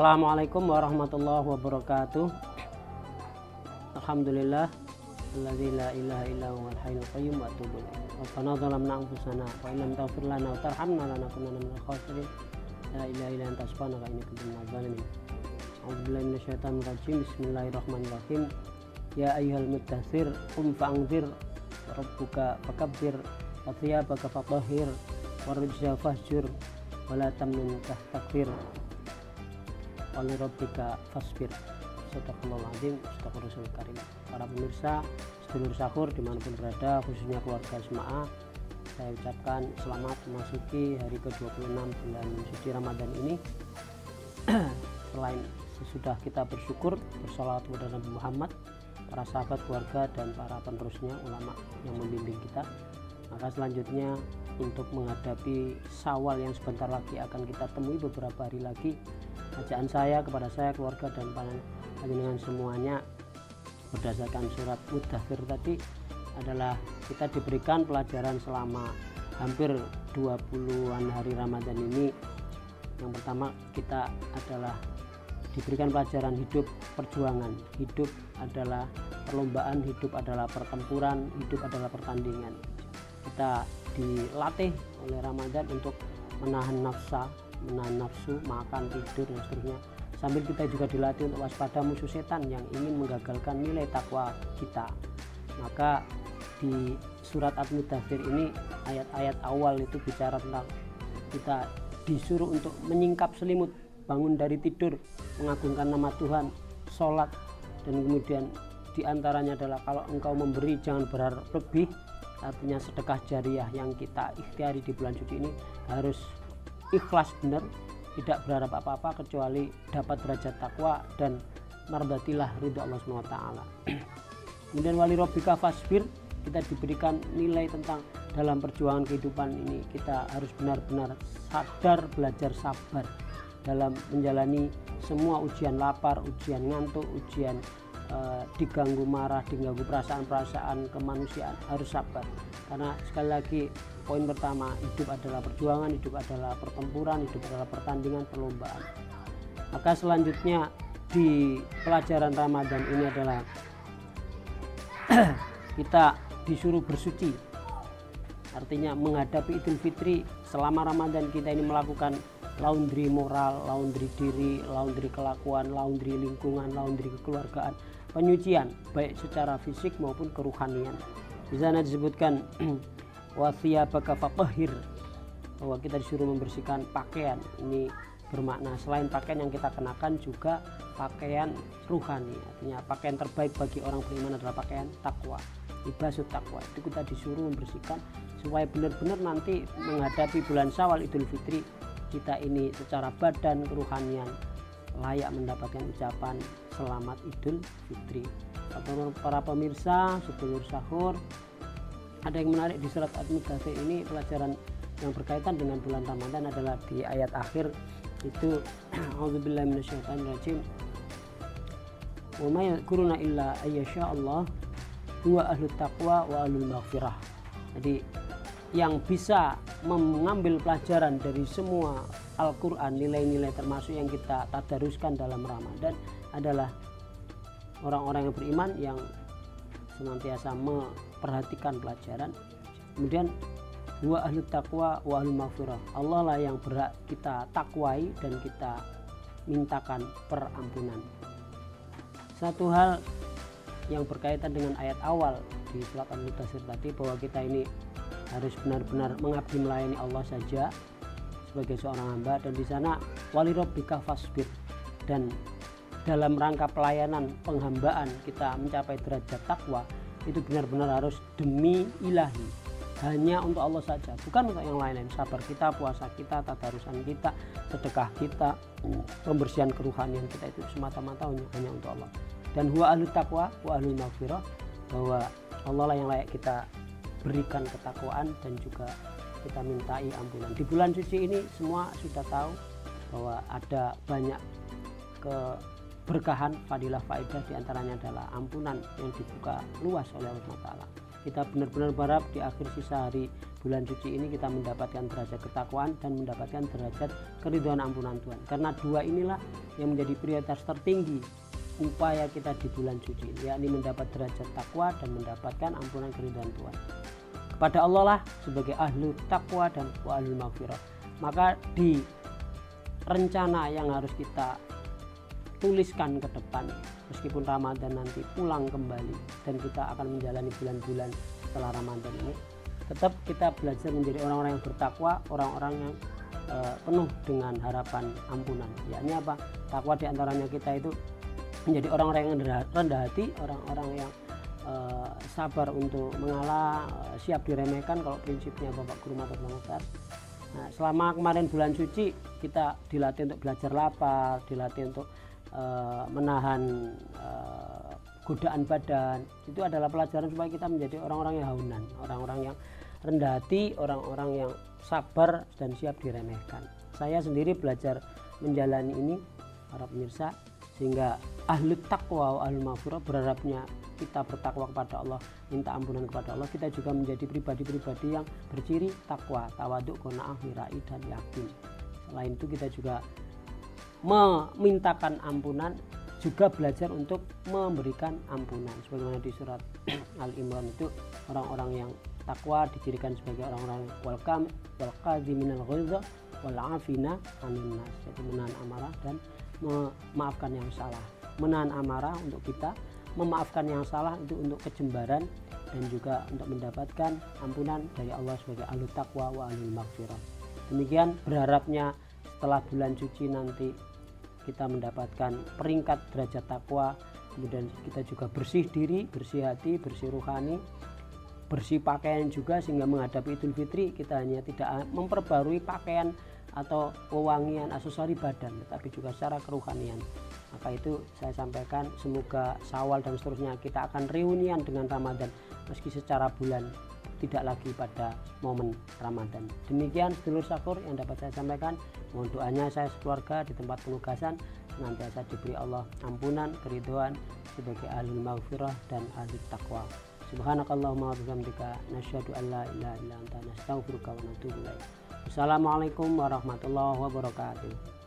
Assalamualaikum warahmatullahi wabarakatuh. Alhamdulillah alladzi la ilaha illa huwal hayyul qayyum wa atubu ilaih. Rabbana zalamna anfusana wa illam taghfir lana wa tarhamna lanakunanna minal khasirin. La ilaha illa anta subhanaka inni kuntu minadz zalimin. A'udzubillahi minasyaitonir rajim. Bismillahirrahmanirrahim. Ya ayyuhal mudatsir qum fa'anzir wa rabbuka fakabbir wa thiyabaka fatahhir wa rijza fahjur wa la tamnun tastakbir. Wali rabbika fasbir. Sadaqallahul azim, sadaqar rasul karim. Para pemirsa sedulur sahur dimanapun berada, khususnya keluarga Jemaah, saya ucapkan selamat memasuki hari ke-26 bulan suci Ramadan ini. Selain sesudah kita bersyukur, bersalawat kepada Nabi Muhammad, para sahabat, keluarga, dan para penerusnya, ulama yang membimbing kita, maka selanjutnya untuk menghadapi Syawal yang sebentar lagi akan kita temui beberapa hari lagi, bacaan saya kepada saya, keluarga, dan panjenengan semuanya berdasarkan surat Mudatsir tadi adalah kita diberikan pelajaran selama hampir 20-an hari Ramadan ini. Yang pertama, kita adalah diberikan pelajaran hidup perjuangan. Hidup adalah perlombaan, hidup adalah pertempuran, hidup adalah pertandingan. Kita dilatih oleh Ramadan untuk menahan nafsu, makan, tidur, dan seterusnya. Sambil kita juga dilatih untuk waspada musuh setan yang ingin menggagalkan nilai takwa kita. Maka di surat Al-Mudatsir ini ayat-ayat awal itu bicara tentang kita disuruh untuk menyingkap selimut, bangun dari tidur, mengagungkan nama Tuhan, sholat, dan kemudian diantaranya adalah kalau engkau memberi jangan berharap lebih. Artinya sedekah jariah yang kita ikhtiari di bulan suci ini harus ikhlas benar, tidak berharap apa-apa kecuali dapat derajat takwa dan mardatilah ridho Allah SWT. Kemudian wali rabbika fasbir, kita diberikan nilai tentang dalam perjuangan kehidupan ini kita harus benar-benar sadar, belajar sabar dalam menjalani semua ujian lapar, ujian ngantuk, ujian diganggu marah, diganggu perasaan-perasaan kemanusiaan, harus sabar. Karena sekali lagi poin pertama, hidup adalah perjuangan, hidup adalah pertempuran, hidup adalah pertandingan, perlombaan. Maka selanjutnya di pelajaran Ramadan ini adalah kita disuruh bersuci. Artinya menghadapi Idul Fitri selama Ramadan kita ini melakukan laundry moral, laundry diri, laundry kelakuan, laundry lingkungan, laundry kekeluargaan, penyucian baik secara fisik maupun keruhanian. Di sana disebutkan wa thiyabaka fatahhir, bahwa kita disuruh membersihkan pakaian. Ini bermakna selain pakaian yang kita kenakan juga pakaian ruhani. Artinya pakaian terbaik bagi orang beriman adalah pakaian takwa, libasut takwa. Itu kita disuruh membersihkan supaya benar-benar nanti menghadapi bulan Syawal Idul Fitri kita ini secara badan, keruhanian layak mendapatkan ucapan selamat Idul Fitri. Para pemirsa sedulur sahur, ada yang menarik di surat Al-Mudatsir ini, pelajaran yang berkaitan dengan bulan Ramadan adalah di ayat akhir itu a'udzubillahi minasyaitonir rajim. Wa may yadhkuruna illa ayyasha Allah huwa ahlut taqwa wa ahlul maghfirah. Jadi yang bisa mengambil pelajaran dari semua Al-Quran, nilai-nilai termasuk yang kita tadaruskan dalam Ramadan adalah orang-orang yang beriman yang senantiasa memperhatikan pelajaran. Kemudian huwa ahlut taqwa wa ahlul maghfirah, Allah lah yang berhak kita takwai dan kita mintakan perampunan. Satu hal yang berkaitan dengan ayat awal di surat Al-Mudatsir tadi, bahwa kita ini harus benar-benar mengabdi melayani Allah saja sebagai seorang hamba, dan di sana wali rabbika fasbir, dan dalam rangka pelayanan penghambaan kita mencapai derajat takwa itu benar-benar harus demi ilahi, hanya untuk Allah saja, bukan untuk yang lain-lain. Sabar kita, puasa kita, tadarusan kita, sedekah kita, pembersihan keruhanian kita itu semata-mata hanya untuk Allah. Dan huwa ahlut taqwa wa ahlul maghfirah, bahwa Allah lah yang layak kita berikan ketakwaan dan juga kita mintai ampunan. Di bulan suci ini semua sudah tahu bahwa ada banyak keberkahan, fadilah, faedah, diantaranya adalah ampunan yang dibuka luas oleh Allah SWT. Kita benar-benar berharap di akhir sisa hari bulan suci ini kita mendapatkan derajat ketakwaan dan mendapatkan derajat keridhaan ampunan Tuhan. Karena dua inilah yang menjadi prioritas tertinggi upaya kita di bulan suci ini, yakni mendapat derajat takwa dan mendapatkan ampunan keridhaan Tuhan. Kepada Allah lah sebagai ahlu takwa dan ahlul maghfirah. Maka di rencana yang harus kita tuliskan ke depan, meskipun Ramadan nanti pulang kembali dan kita akan menjalani bulan-bulan setelah Ramadan ini, tetap kita belajar menjadi orang-orang yang bertakwa, orang-orang yang penuh dengan harapan ampunan. Yakni apa? Takwa diantaranya kita itu menjadi orang-orang yang rendah hati, orang-orang yang sabar untuk mengalah, siap diremehkan kalau prinsipnya Bapak Guru Matur Nuwun. Nah, selama kemarin bulan suci kita dilatih untuk belajar lapar, dilatih untuk menahan godaan badan. Itu adalah pelajaran supaya kita menjadi orang-orang yang haunan, orang-orang yang rendah hati, orang-orang yang sabar dan siap diremehkan. Saya sendiri belajar menjalani ini, para pemirsa, sehingga ahli takwa, ahli maghfirah, berharapnya kita bertakwa kepada Allah, minta ampunan kepada Allah, kita juga menjadi pribadi-pribadi yang berciri takwa, tawaduk, qanaah, mirai, dan yakin. Selain itu kita juga memintakan ampunan, juga belajar untuk memberikan ampunan. Sebagaimana di surat Al-Imran itu, orang-orang yang takwa dicirikan sebagai orang-orang wal qadziminal ghaidha wal afina 'anil nas, jadi menahan amarah dan memaafkan yang salah. Menahan amarah untuk kita, memaafkan yang salah itu untuk kejembaran dan juga untuk mendapatkan ampunan dari Allah sebagai ahli takwa wa ahlul maghfirah. Demikian berharapnya setelah bulan suci nanti kita mendapatkan peringkat derajat takwa, kemudian kita juga bersih diri, bersih hati, bersih ruhani, bersih pakaian juga, sehingga menghadapi Idul Fitri kita hanya tidak memperbarui pakaian atau wewangian aksesori badan, tetapi juga secara keruhanian. Maka itu saya sampaikan, semoga Syawal dan seterusnya kita akan reunian dengan Ramadan meski secara bulan, tidak lagi pada momen Ramadan. Demikian sedulur Syakur yang dapat saya sampaikan. Mohon doanya saya sekeluarga di tempat penugasan senantiasa diberi Allah ampunan, keridhaan sebagai ahli maghfirah dan ahli takwa. Subhanakallahumma wa bihamdika nasyhadu an la ilaha illa anta nastaghfiruka wa natubu ilaik. Wassalamualaikum warahmatullahi wabarakatuh.